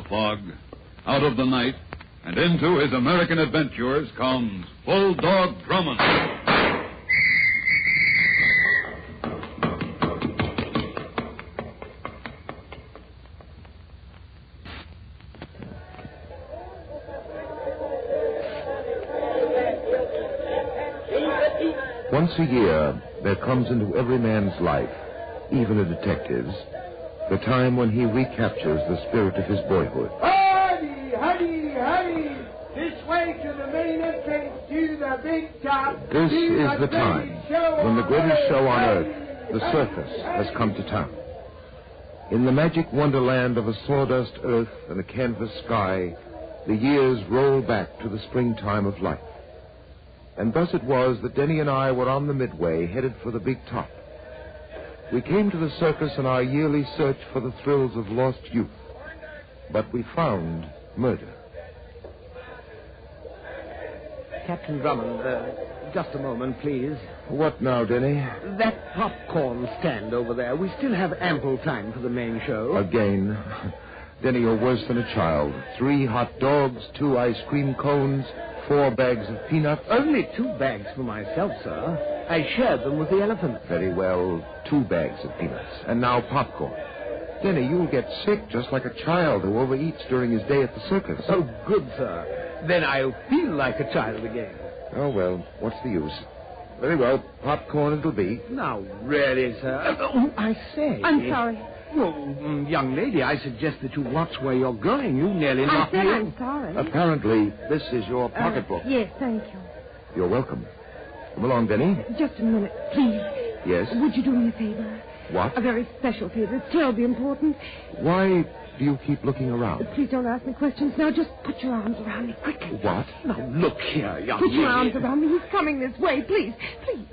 the fog, out of the night, and into his American adventures comes Bulldog Drummond. Once a year, there comes into every man's life, even a detective's, the time when he recaptures the spirit of his boyhood. Hurry, hurry, hurry! This way to the main entrance to the big top. This is the time when the greatest show on earth, the circus, has come to town. In the magic wonderland of a sawdust earth and a canvas sky, the years roll back to the springtime of life. And thus it was that Denny and I were on the midway, headed for the big top. We came to the circus on our yearly search for the thrills of lost youth. But we found murder. Captain Drummond, just a moment, please. What now, Denny? That popcorn stand over there. We still have ample time for the main show. Again. Denny, you're worse than a child. 3 hot dogs, 2 ice cream cones, 4 bags of peanuts. Only 2 bags for myself, sir. I shared them with the elephant. Very well, 2 bags of peanuts. And now popcorn. Denny, you'll get sick just like a child who overeats during his day at the circus. Oh, good, sir. Then I'll feel like a child again. Oh, well, what's the use? Very well, popcorn it'll be. Now, really, sir. Oh, I say. I'm sorry. Well, young lady, I suggest that you watch where you're going. You nearly knocked me I'm sorry. Apparently, this is your pocketbook. Yes, thank you. You're welcome. Come along, Denny. Just a minute, please. Yes? Would you do me a favor? What? A very special favor. It's terribly important. Why do you keep looking around? Please don't ask me questions now. Just put your arms around me quickly. What? Now, look here, young Put lady. your arms around me. He's coming this way. Please, please.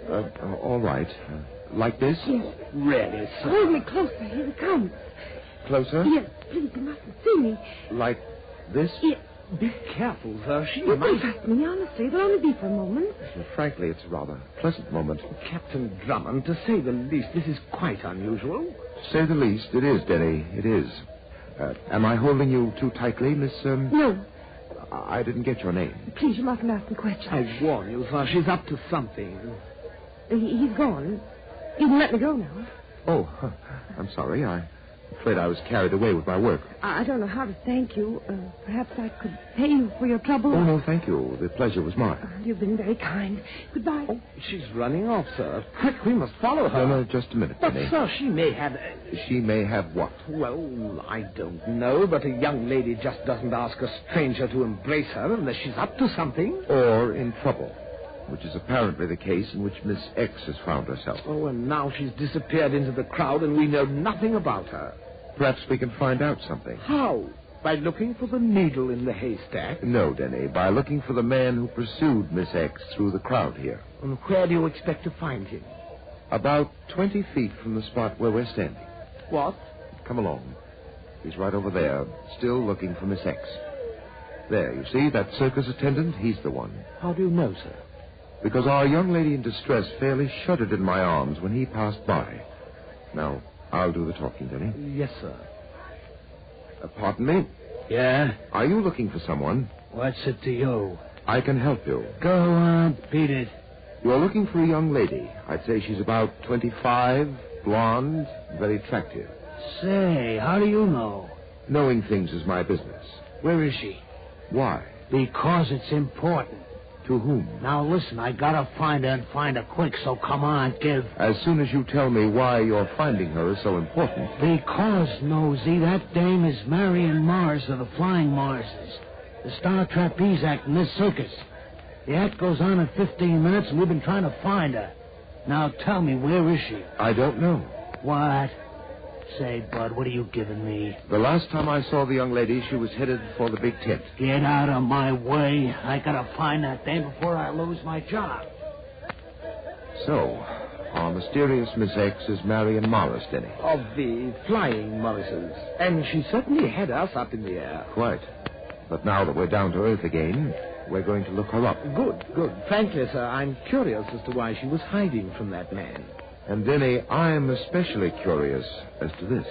All right. Like this? Yes. Really, sir. Hold me closer. Here he comes. Closer? Yes, please. You mustn't see me. Like this? Yes. Be careful, sir. She Don't might... trust me, honestly. It'll only be for a moment. Well, frankly, it's a rather pleasant moment. Captain Drummond, to say the least, this is quite unusual. To say the least, it is, Denny. It is. Am I holding you too tightly, Miss... No. I didn't get your name. Please, you mustn't ask me questions. I warn you, sir, she's up to something. He's gone. You can let me go now. Oh, I'm sorry. I'm afraid I was carried away with my work. I don't know how to thank you. Perhaps I could pay you for your trouble. Oh, no, thank you. The pleasure was mine. You've been very kind. Goodbye. Oh, she's running off, sir. Quick, we must follow her. No, just a minute, But, Denny. sir, she may have... She may have what? Well, I don't know, but a young lady just doesn't ask a stranger to embrace her unless she's up to something. Or in trouble, which is apparently the case in which Miss X has found herself. Oh, and now she's disappeared into the crowd and we know nothing about her. Perhaps we can find out something. How? By looking for the needle in the haystack? No, Denny, by looking for the man who pursued Miss X through the crowd here. And where do you expect to find him? About 20 feet from the spot where we're standing. What? Come along. He's right over there, still looking for Miss X. There, you see, that circus attendant? He's the one. How do you know, sir? Because our young lady in distress fairly shuddered in my arms when he passed by. Now, I'll do the talking, Denny. Yes, sir. Pardon me? Yeah? Are you looking for someone? What's it to you? I can help you. Go on, beat it. You're looking for a young lady. I'd say she's about 25, blonde, very attractive. Say, how do you know? Knowing things is my business. Where is she? Why? Because it's important. To whom? Now, listen, I gotta find her and find her quick, so come on, give. As soon as you tell me why you're finding her is so important. Because, Nosy, that dame is Marion Mars of the Flying Marses, the star trapeze act in this circus. The act goes on in 15 minutes, and we've been trying to find her. Now, tell me, where is she? I don't know. What? Say, Bud, what are you giving me? The last time I saw the young lady, she was headed for the big tent. Get out of my way. I gotta find that dame before I lose my job. So, our mysterious Miss X is Marion Morris, Denny. Of the Flying Morrises. And she certainly had us up in the air. Quite. But now that we're down to earth again, we're going to look her up. Good. Frankly, sir, I'm curious as to why she was hiding from that man. And, Denny, I'm especially curious as to this.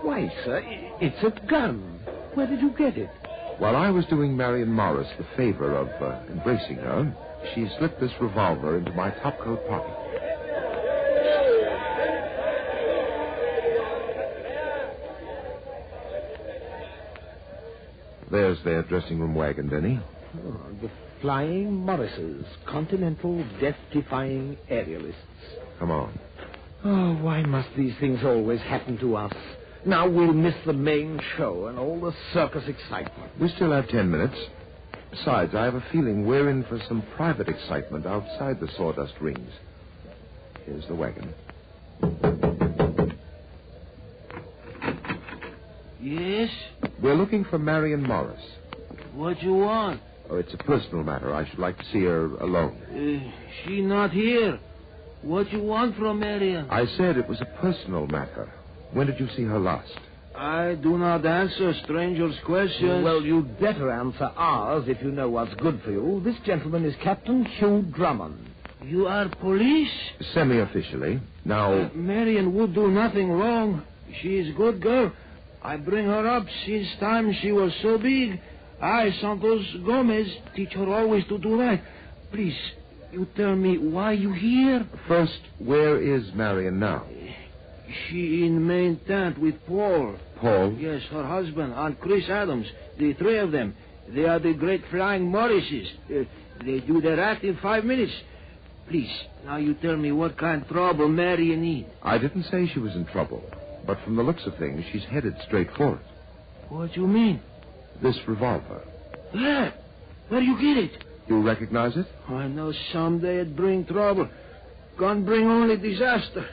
Why, sir, it's a gun. Where did you get it? While I was doing Marion Morris the favor of embracing her, she slipped this revolver into my topcoat pocket. There's their dressing room wagon, Denny. Oh, the Flying Morrises, continental death-defying aerialists. Come on. Oh, why must these things always happen to us? Now we'll miss the main show and all the circus excitement. We still have 10 minutes. Besides, I have a feeling we're in for some private excitement outside the sawdust rings. Here's the wagon. Yes? We're looking for Marion Morris. What you want? Oh, it's a personal matter. I should like to see her alone. She not here. What you want from Marion? I said it was a personal matter. When did you see her last? I do not answer strangers' questions. Well, you'd better answer ours if you know what's good for you. This gentleman is Captain Hugh Drummond. You are police? Semi-officially. Now... Marion would do nothing wrong. She is good girl. I bring her up since time she was so big. I, Santos Gomez, teach her always to do right. Please, you tell me why you here? First, where is Marion now? She in main tent with Paul. Paul? Yes, her husband and Chris Adams. The three of them. They are the great Flying Morrises. They do their act in 5 minutes. Please, now you tell me what kind of trouble Marion need. I didn't say she was in trouble. But from the looks of things, she's headed straight for it. What do you mean? This revolver. Yeah. Where do you get it? You recognize it? I know someday it bring trouble. Gun bring only disaster.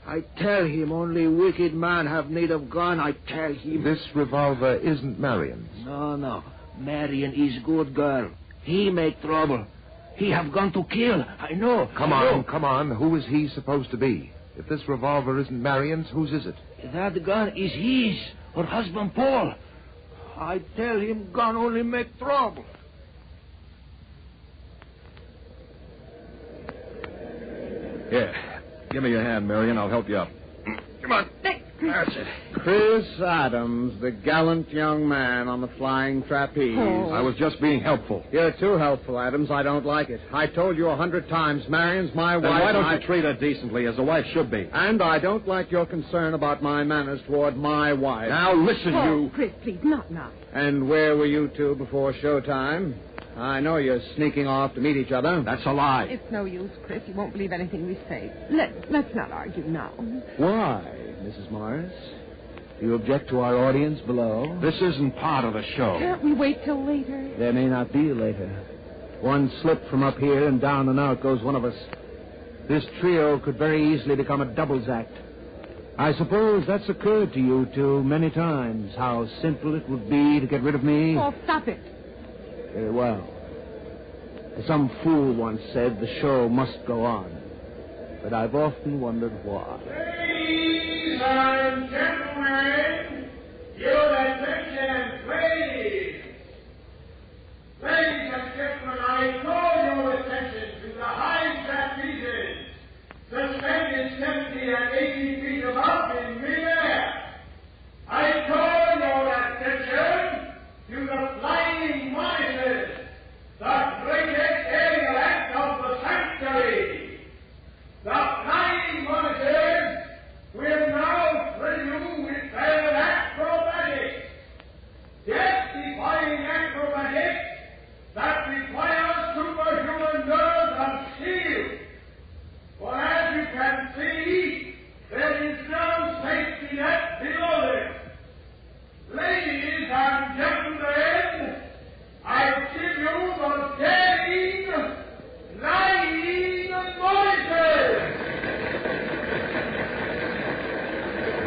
I tell him only wicked man have need of gun. I tell him. This revolver isn't Marion's. No. Marion is good girl. He make trouble. He have gun to kill. I know. Come on. Who is he supposed to be? If this revolver isn't Marion's, whose is it? That gun is his. Her husband, Paul. I tell him gun only make trouble. Here. Give me your hand, Marion. I'll help you up. Come on. That's it. Chris Adams, the gallant young man on the flying trapeze. I was just being helpful. You're too helpful, Adams. I don't like it. I told you 100 times, Marion's my wife. Then why don't you treat her decently, as a wife should be? And I don't like your concern about my manners toward my wife. Now, listen, you... Chris, please, not now. And where were you two before showtime? I know you're sneaking off to meet each other. That's a lie. It's no use, Chris. You won't believe anything we say. Let's not argue now. Why, Mrs. Morris? Do you object to our audience below? This isn't part of the show. Can't we wait till later? There may not be later. One slip from up here and down and out goes one of us. This trio could very easily become a doubles act. I suppose that's occurred to you two many times, how simple it would be to get rid of me. Oh, stop it. Very well. Some fool once said the show must go on. But I've often wondered why. Ladies and gentlemen, your attention, please. Ladies and gentlemen, I call your attention to the high trapezes, suspended 70 and 80 feet above in midair. I call your attention to the flying monitors, the greatest aerial act of the century. The flying monitors will now thrill you with their acrobatics. Death-defying acrobatics that require superhuman nerve and skill. For as you can see, there is no safety net below them. Ladies and gentlemen, I give you the daring, flying monitors.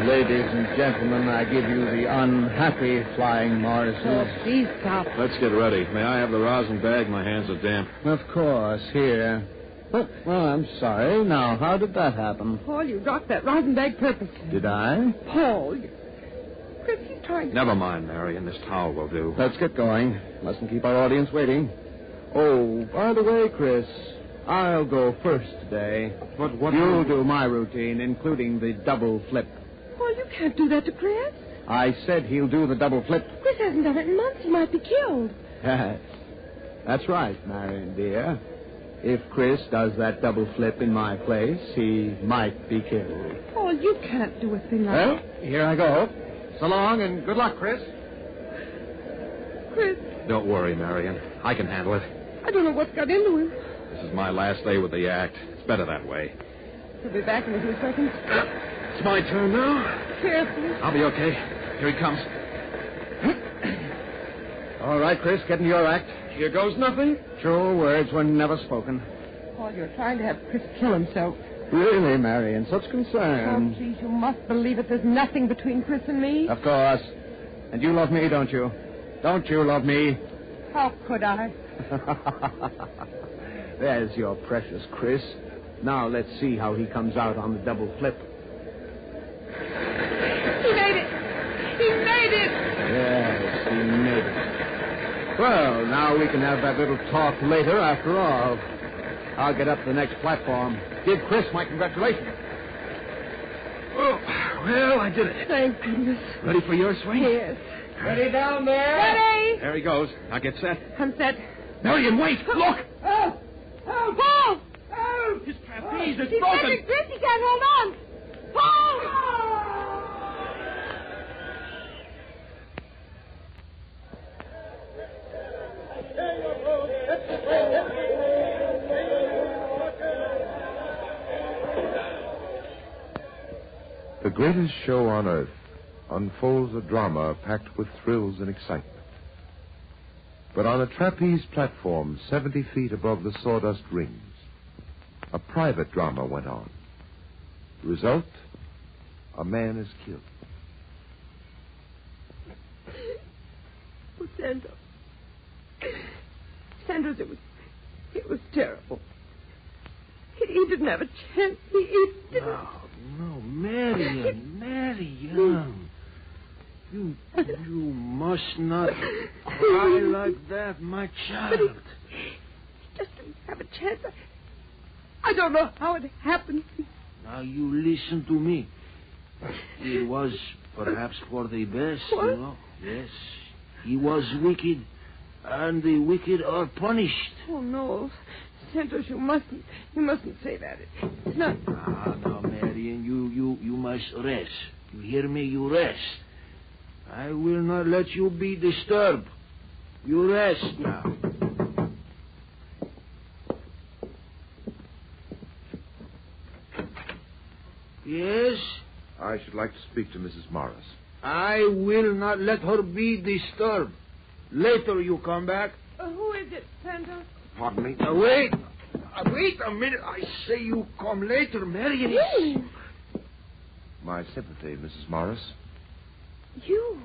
Ladies and gentlemen, I give you the unhappy flying Morrises. Oh, please stop. Let's get ready. May I have the rosin bag? My hands are damp. Of course, here. Oh, well, I'm sorry. Now, how did that happen? Paul, you dropped that rosin bag purposely. Did I? Paul, Chris, he's trying to... Never mind, Marion. This towel will do. Let's get going. Mustn't keep our audience waiting. Oh, by the way, Chris, I'll go first today. But what... You'll do my routine, including the double flip. Paul, you can't do that to Chris. I said he'll do the double flip. Chris hasn't done it in months. He might be killed. Yes. That's right, Marion, dear. If Chris does that double flip in my place, he might be killed. Paul, you can't do a thing like Well, here I go. So long and good luck, Chris. Chris, Don't worry, Marion. I can handle it. I don't know what's got into him. This is my last day with the act. It's better that way. He'll be back in a few seconds. It's my turn now. Careful. I'll be okay. Here he comes. All right, Chris, get into your act. Here goes nothing. True words were never spoken. Paul, you're trying to have Chris kill himself. Really, Marion, such Oh, concern. please, you must believe it. There's nothing between Chris and me. Of course. And you love me, don't you? Don't you love me? How could I? There's your precious Chris. Now let's see how he comes out on the double flip. He made it. He made it. Yes, he made it. Well, now we can have that little talk later after all. I'll get up to the next platform. Give Chris my congratulations. Oh, well, I did it. Thank goodness. Ready for your swing? Yes. Ready down there? Ready? There he goes. Now get set. I'm set. Marion, wait! Look! Oh! Oh! Paul! Oh! His trapeze is He's broken! getting Chris. He can't hold on. Paul! The greatest show on earth unfolds a drama packed with thrills and excitement. But on a trapeze platform 70 feet above the sawdust rings, a private drama went on. The result, a man is killed. Oh, Santos. Santos, it was terrible. He didn't have a chance. He didn't. No, Marion. You must not cry like that, my child. But he just didn't have a chance. I don't know how it happened. Now you listen to me. It was perhaps for the best, What? you know. Yes, he was wicked, and the wicked are punished. Oh, no. Santos, you mustn't say that. It's not... Now, Marion, you must rest. You hear me? You rest. I will not let you be disturbed. You rest now. Yes? I should like to speak to Mrs. Morris. I will not let her be disturbed. Later you come back. Who is it, Santos? Pardon me. Wait. Wait a minute. I say you come later, Marion. You? My sympathy, Mrs. Morris. You?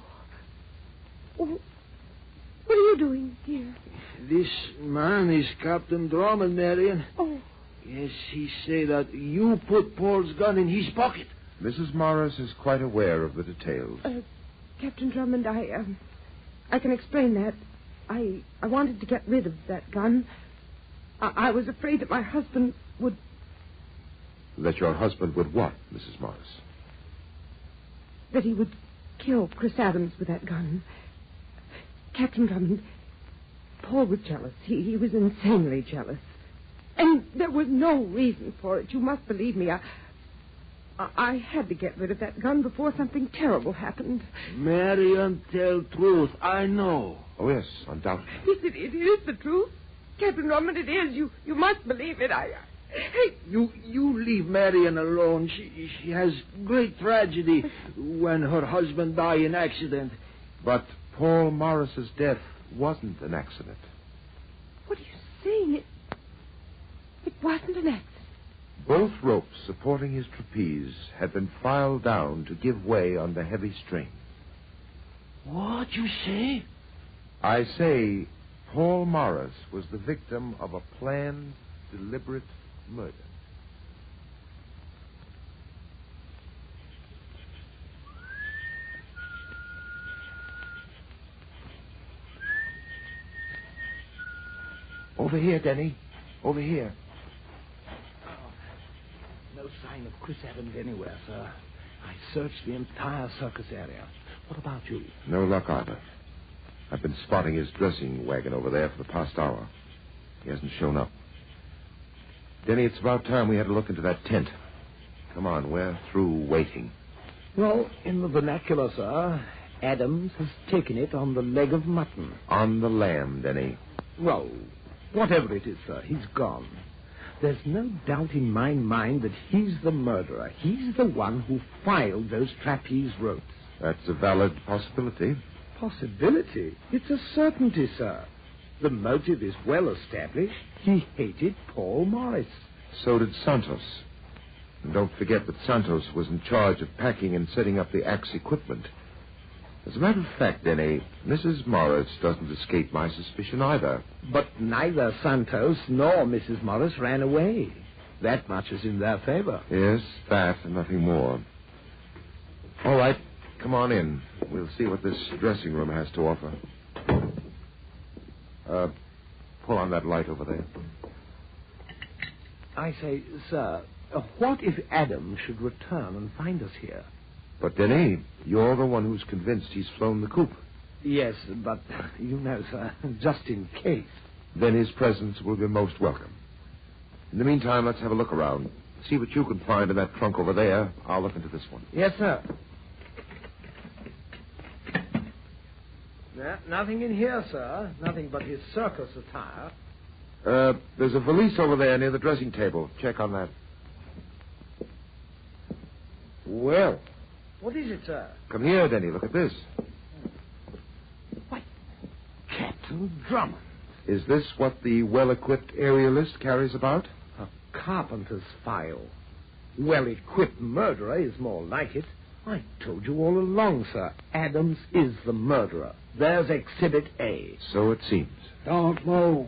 What are you doing here? This man is Captain Drummond, Marion. Oh, Yes, he say that you put Paul's gun in his pocket. Mrs. Morris is quite aware of the details. Captain Drummond, I can explain that. I wanted to get rid of that gun. I was afraid that my husband would... That your husband would what, Mrs. Morris? That he would kill Chris Adams with that gun. Captain Drummond, Paul was jealous. He was insanely jealous. And there was no reason for it. You must believe me. I had to get rid of that gun before something terrible happened. Marion, tell truth. I know. Oh, yes, undoubtedly. Yes, it is the truth. Captain Drummond, it is. You must believe it. Hey, You leave Marion alone. She has great tragedy when her husband die in accident. But Paul Morris's death wasn't an accident. what are you saying? It wasn't an accident. Both ropes supporting his trapeze had been filed down to give way under heavy strain. What you say? I say Paul Morris was the victim of a planned, deliberate murder. Over here, Denny. Over here. No sign of Chris Adams anywhere, sir. I searched the entire circus area. What about you? No luck either. I've been spotting his dressing wagon over there for the past hour. He hasn't shown up. Denny, it's about time we had a look into that tent. Come on, we're through waiting. Well, in the vernacular, sir, Adams has taken it on the leg of mutton. On the lamb, Denny. Well, whatever it is, sir, he's gone. There's no doubt in my mind that he's the murderer. He's the one who filed those trapeze ropes. That's a valid possibility. Possibility? It's a certainty, sir. The motive is well established. He hated Paul Morris. So did Santos. And don't forget that Santos was in charge of packing and setting up the axe equipment. As a matter of fact, Denny, Mrs. Morris doesn't escape my suspicion either. But neither Santos nor Mrs. Morris ran away. That much is in their favor. Yes, that and nothing more. All right, come on in. We'll see what this dressing room has to offer. Pull on that light over there. I say, sir, what if Adams should return and find us here? But, Denny, you're the one who's convinced he's flown the coop. Yes, but, you know, sir, just in case. Then his presence will be most welcome. In the meantime, let's have a look around. See what you can find in that trunk over there. I'll look into this one. Yes, sir. Nothing in here, sir. Nothing but his circus attire. There's a valise over there near the dressing table. Check on that. Well. What is it, sir? Come here, Denny. Look at this. Why, Captain Drummond. Is this what the well-equipped aerialist carries about? A carpenter's file. Well-equipped murderer is more like it. I told you all along, sir. Adams is the murderer. There's Exhibit A. So it seems. Don't move.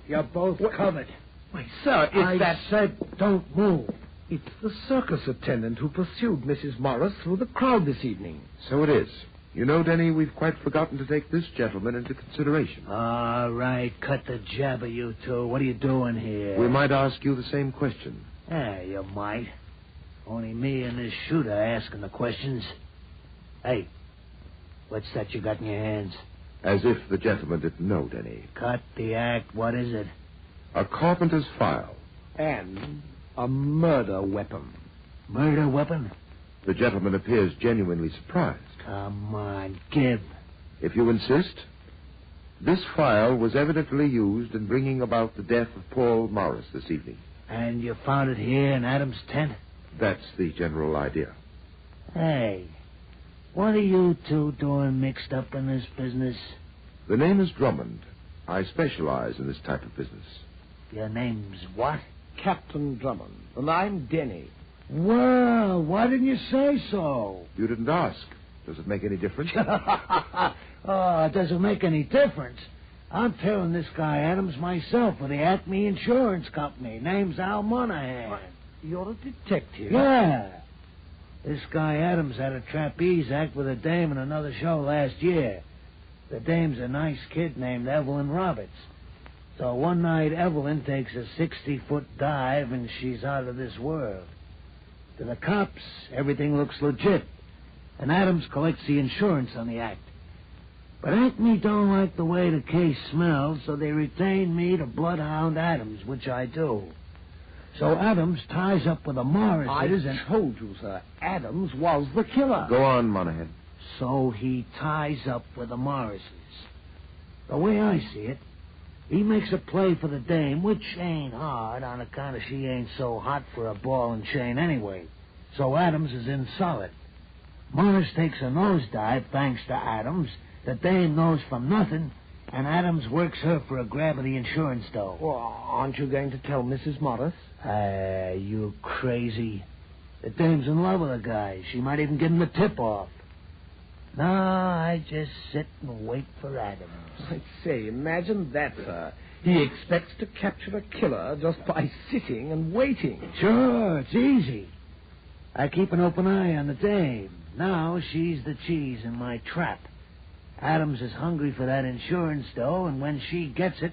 You're both covered. Why, sir, I said don't move. It's the circus attendant who pursued Mrs. Morris through the crowd this evening. So it is. You know, Denny, we've quite forgotten to take this gentleman into consideration. All right, cut the jabber, you two. What are you doing here? We might ask you the same question. Yeah, you might. Only me and this shooter asking the questions. Hey, what's that you got in your hands? As if the gentleman didn't know, Denny. Cut the act. What is it? A carpenter's file. And a murder weapon. Murder weapon? The gentleman appears genuinely surprised. Come on, give. If you insist, this file was evidently used in bringing about the death of Paul Morris this evening. And you found it here in Adams' tent? That's the general idea. Hey, what are you two doing mixed up in this business? The name is Drummond. I specialize in this type of business. Your name's what? Captain Drummond. And I'm Denny. Well, why didn't you say so? You didn't ask. Does it make any difference? Oh, it doesn't make any difference. I'm tailing this guy Adams myself for the Acme Insurance Company. Name's Al Monahan. You're a detective. Yeah. This guy Adams had a trapeze act with a dame in another show last year. The dame's a nice kid named Evelyn Roberts. So one night Evelyn takes a 60-foot dive and she's out of this world. To the cops, everything looks legit. And Adams collects the insurance on the act. But Acme don't like the way the case smells, so they retain me to Bloodhound Adams, which I do. So Adams ties up with the Morrises and... I told you, sir, Adams was the killer. Go on, Monahan. So he ties up with the Morrises. The way I see it, he makes a play for the dame, which ain't hard on account of she ain't so hot for a ball and chain anyway. So Adams is in solid. Morris takes a nosedive thanks to Adams. The dame knows from nothing, and Adams works her for a grab of the insurance dough. Well, aren't you going to tell Mrs. Morris? You crazy. The dame's in love with the guy. She might even give him the tip-off. No, I just sit and wait for Adams. I say, imagine that, sir. He expects to capture a killer just by sitting and waiting. Sure, it's easy. I keep an open eye on the dame. Now she's the cheese in my trap. Adams is hungry for that insurance dough, and when she gets it,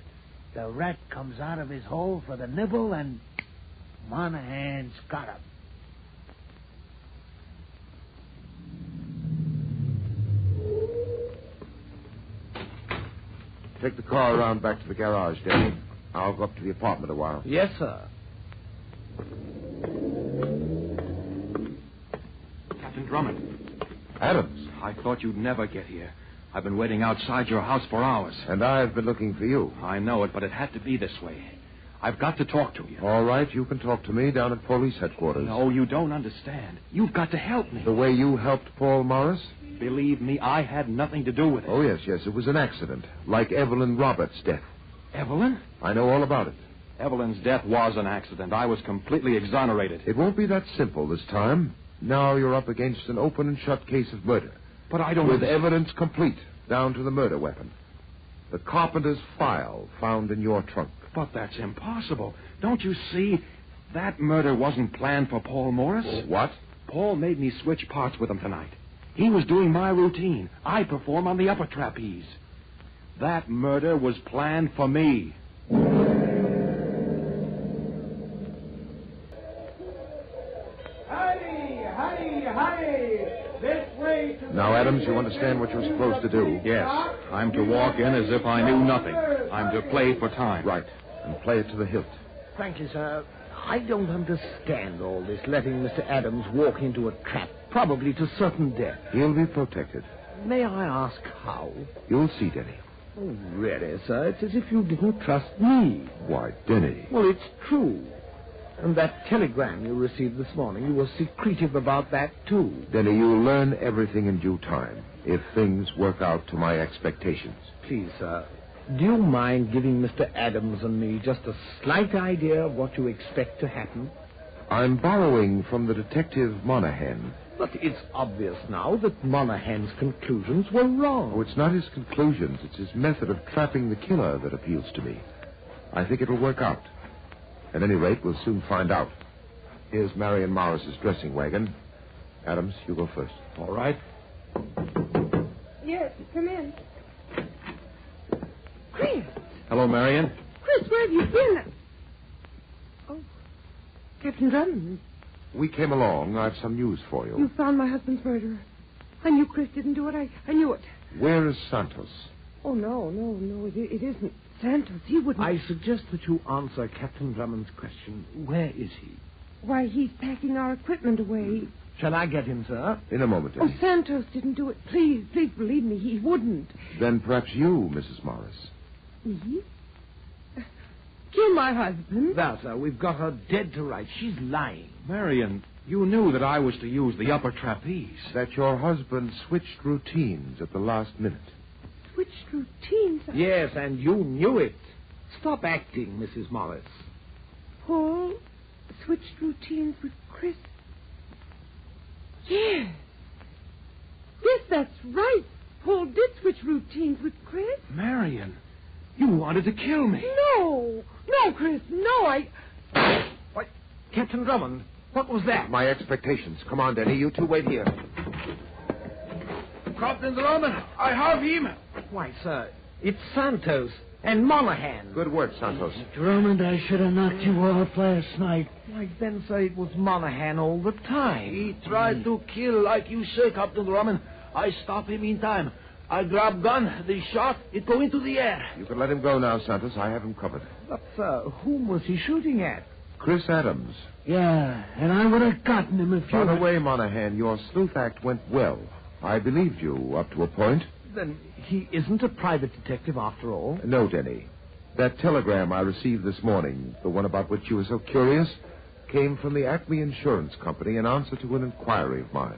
the rat comes out of his hole for the nibble, and Monahan's got him. Take the car around back to the garage, Denny. I'll go up to the apartment a while. Yes, sir. Captain Drummond. Adams. I thought you'd never get here. I've been waiting outside your house for hours. And I've been looking for you. I know it, but it had to be this way. I've got to talk to you. All right, you can talk to me down at police headquarters. No, you don't understand. You've got to help me. The way you helped Paul Morris? Believe me, I had nothing to do with it. Oh, yes. It was an accident, like Evelyn Roberts' death. Evelyn? I know all about it. Evelyn's death was an accident. I was completely exonerated. It won't be that simple this time. Now you're up against an open and shut case of murder. But I don't... With evidence complete, down to the murder weapon. The carpenter's file found in your trunk. But that's impossible. Don't you see? That murder wasn't planned for Paul Morris. What? Paul made me switch parts with him tonight. He was doing my routine. I perform on the upper trapeze. That murder was planned for me. Now, Adams, you understand what you're supposed to do. Yes. I'm to walk in as if I knew nothing. I'm to play for time. Right. And play it to the hilt. Thank you, sir. I don't understand all this, letting Mr. Adams walk into a trap, probably to certain death. He'll be protected. May I ask how? You'll see, Denny. Oh, really, sir? It's as if you didn't trust me. Why, Denny. Well, it's true. And that telegram you received this morning, you were secretive about that, too. Denny, you'll learn everything in due time, if things work out to my expectations. Please, sir, do you mind giving Mr. Adams and me just a slight idea of what you expect to happen? I'm borrowing from the detective Monahan. But it's obvious now that Monahan's conclusions were wrong. Oh, it's not his conclusions. It's his method of trapping the killer that appeals to me. I think it'll work out. At any rate, we'll soon find out. Here's Marion Morris's dressing wagon. Adams, you go first. All right. Yes, come in. Chris! Hello, Marion. Chris, where have you been? Oh, Captain Drummond. We came along. I've some news for you. You found my husband's murderer. I knew Chris didn't do it. I knew it. Where is Santos? Oh, no. It isn't Santos. He wouldn't... I suggest that you answer Captain Drummond's question. Where is he? Why, he's packing our equipment away. Shall I get him, sir? In a moment, Oh, Denny. Santos didn't do it. Please believe me. He wouldn't. Then perhaps you, Mrs. Morris. Me? Kill my husband? There, sir. We've got her dead to rights. She's lying. Marion, you knew that I was to use the upper trapeze. That your husband switched routines at the last minute. Switched routines? Yes, and you knew it. Stop acting, Mrs. Morris. Paul switched routines with Chris? Yes. Yes, that's right. Paul did switch routines with Chris. Marion, you wanted to kill me. No, Chris, no, What? Captain Drummond, what was that? My expectations. Come on, Denny. You two wait here. Captain Drummond, I have him. Why, sir, it's Santos and Monahan. Good work, Santos. Drummond, I should have knocked you off last night. Why, then, sir, it was Monahan all the time. He tried to kill like you say, Captain Drummond. I stop him in time. I grab gun, the shot, it go into the air. You can let him go now, Santos. I have him covered. But, sir, whom was he shooting at? Chris Adams. Yeah, and I would have gotten him if you... By the way, Monahan, your sleuth act went well. I believed you up to a point. Then he isn't a private detective after all? No, Denny. That telegram I received this morning, the one about which you were so curious, came from the Acme Insurance Company in answer to an inquiry of mine.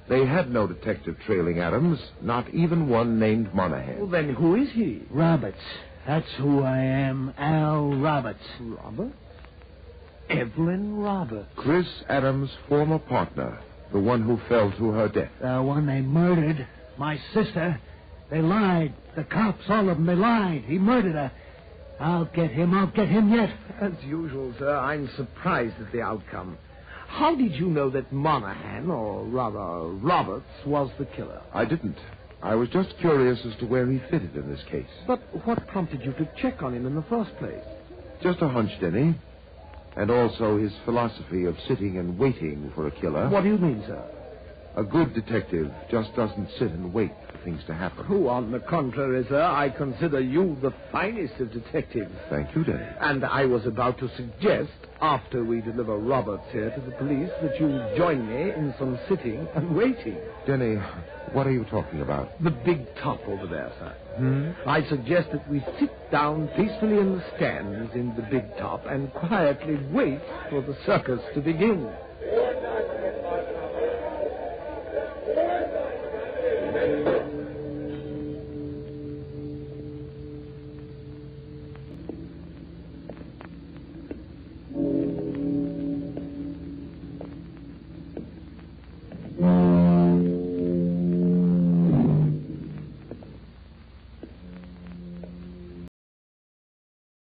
They had no detective trailing Adams, not even one named Monahan. Well, then who is he? Roberts. That's who I am, Al Roberts. Robert? Evelyn Roberts. Chris Adams' former partner, the one who fell to her death. The one they murdered, my sister. They lied. The cops, all of them, they lied. He murdered her. I'll get him yet. As usual, sir, I'm surprised at the outcome. How did you know that Monahan, or rather Roberts, was the killer? I didn't. I was just curious as to where he fitted in this case. But what prompted you to check on him in the first place? Just a hunch, Denny. And also his philosophy of sitting and waiting for a killer. What do you mean, sir? A good detective just doesn't sit and wait for things to happen. Oh, on the contrary, sir, I consider you the finest of detectives. Thank you, Denny. And I was about to suggest, after we deliver Roberts here to the police, that you join me in some sitting and waiting. Denny, what are you talking about? The big top over there, sir. I suggest that we sit down peacefully in the stands in the big top and quietly wait for the circus to begin.